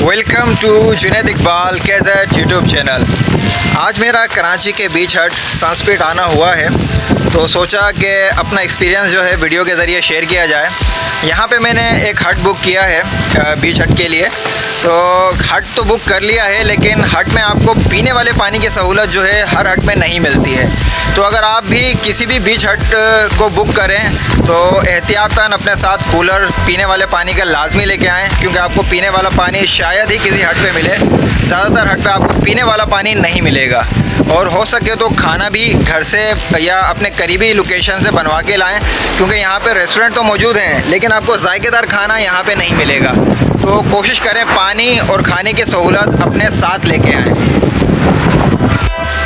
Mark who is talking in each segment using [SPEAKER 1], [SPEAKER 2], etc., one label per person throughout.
[SPEAKER 1] Welcome to Junaid Iqbal कैज़ेट YouTube channel. आज मेरा कराची के बीच हट सनस्पीड आना हुआ है, तो सोचा कि अपना एक्सपीरियंस जो है वीडियो के ज़रिए शेयर किया जाए। यहाँ पे मैंने एक हट बुक किया है बीच हट के लिए। तो हट तो बुक कर लिया है, लेकिन हट में आपको पीने वाले पानी की सहूलत जो है हर हट में नहीं मिलती है। तो अगर आप भी किसी भी बीच हट को बुक करें तो एहतियातन अपने साथ कूलर पीने वाले पानी का लाजमी लेके आएँ, क्योंकि आपको पीने वाला पानी शायद ही किसी हट पे मिले। ज़्यादातर हट पे आपको पीने वाला पानी नहीं मिलेगा। और हो सके तो खाना भी घर से या अपने करीबी लोकेशन से बनवा के लाएं, क्योंकि यहाँ पे रेस्टोरेंट तो मौजूद हैं लेकिन आपको जायकेदार खाना यहाँ पे नहीं मिलेगा। तो कोशिश करें पानी और खाने की सहूलत अपने साथ लेके आएँ।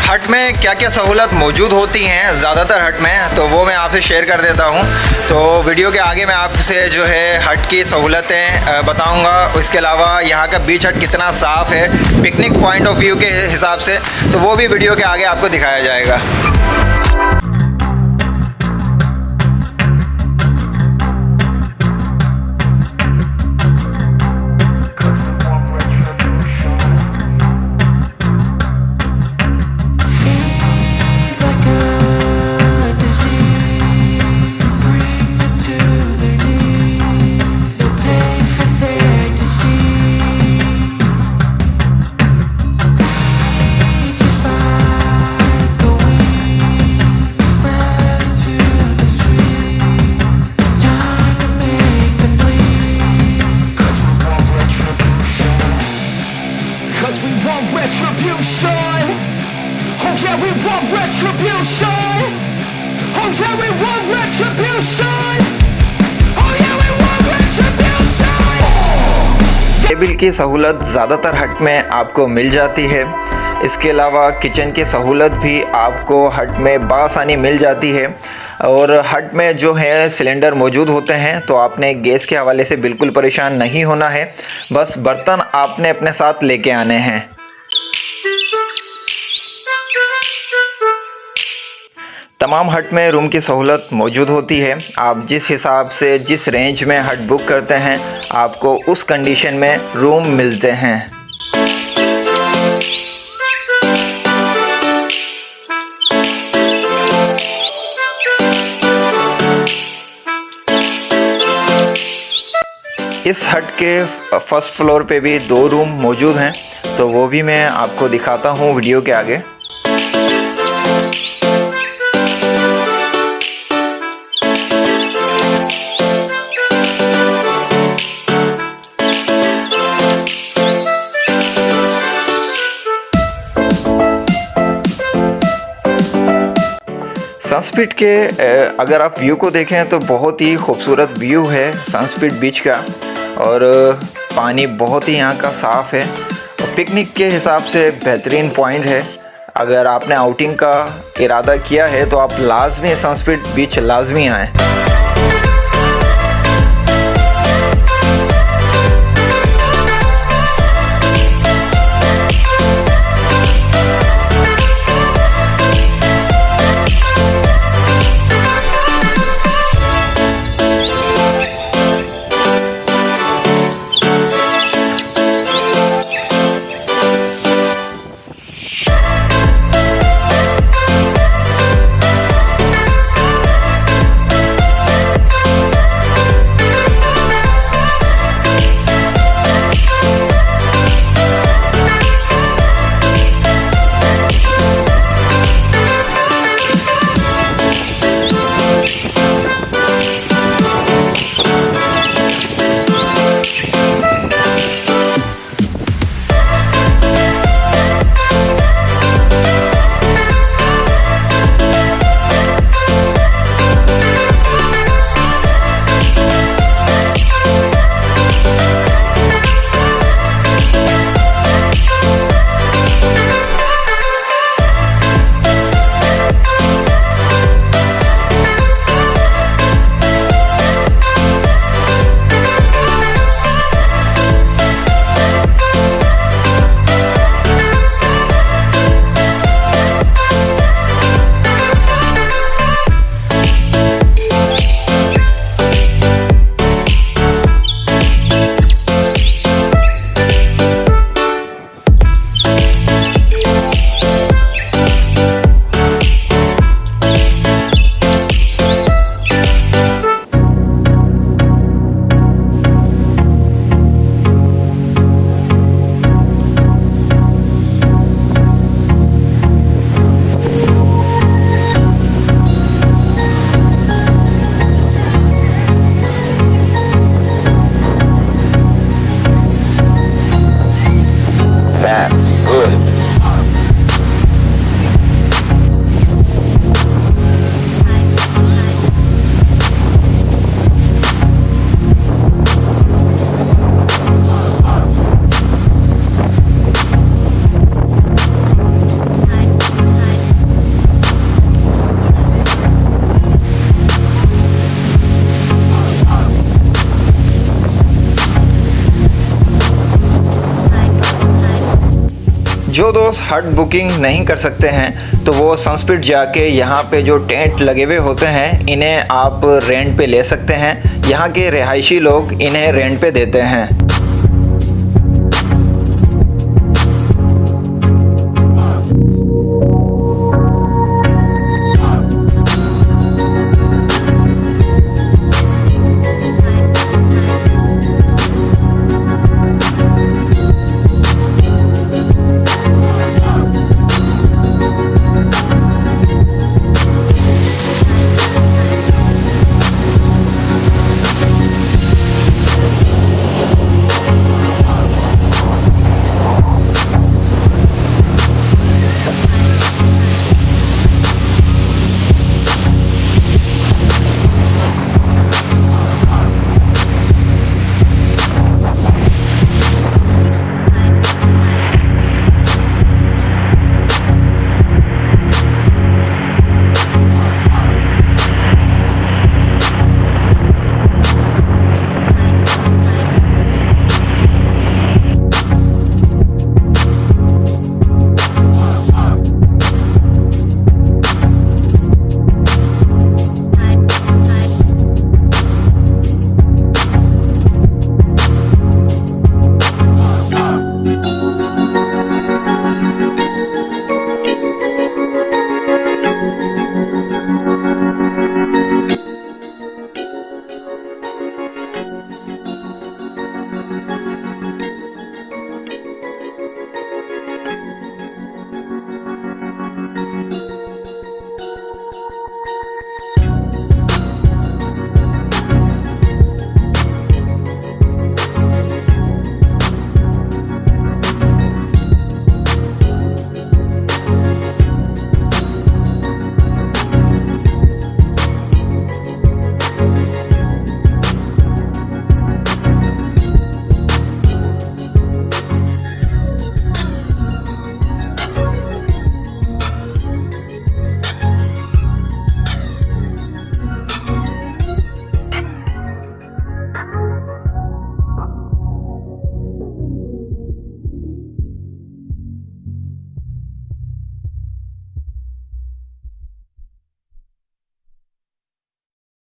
[SPEAKER 1] हट में क्या क्या सहूलत मौजूद होती हैं ज़्यादातर हट में, तो वो मैं आपसे शेयर कर देता हूँ। तो वीडियो के आगे मैं आपसे जो है हट की सहूलतें बताऊँगा। इसके अलावा यहाँ का बीच हट कितना साफ़ है पिकनिक पॉइंट ऑफ व्यू के हिसाब से, तो वो भी वीडियो के आगे आपको दिखाया जाएगा। टेबल की सहूलत ज़्यादातर हट में आपको मिल जाती है। इसके अलावा किचन की सहूलत भी आपको हट में बआसानी मिल जाती है। और हट में जो है सिलेंडर मौजूद होते हैं, तो आपने गैस के हवाले से बिल्कुल परेशान नहीं होना है। बस बर्तन आपने अपने साथ लेके आने हैं। तमाम हट में रूम की सहूलत मौजूद होती है। आप जिस हिसाब से जिस रेंज में हट बुक करते हैं आपको उस कंडीशन में रूम मिलते हैं। इस हट के फर्स्ट फ्लोर पे भी 2 रूम मौजूद हैं, तो वो भी मैं आपको दिखाता हूँ वीडियो के आगे। सनस्पीड के अगर आप व्यू को देखें तो बहुत ही खूबसूरत व्यू है सनस्पीड बीच का, और पानी बहुत ही यहाँ का साफ़ है और पिकनिक के हिसाब से बेहतरीन पॉइंट है। अगर आपने आउटिंग का इरादा किया है तो आप लाजमी सनस्पीड बीच लाजमी आएँ। जो दोस्त हट बुकिंग नहीं कर सकते हैं तो वो सनस्पीड जाके यहाँ पे जो टेंट लगे हुए होते हैं इन्हें आप रेंट पे ले सकते हैं। यहाँ के रिहायशी लोग इन्हें रेंट पे देते हैं।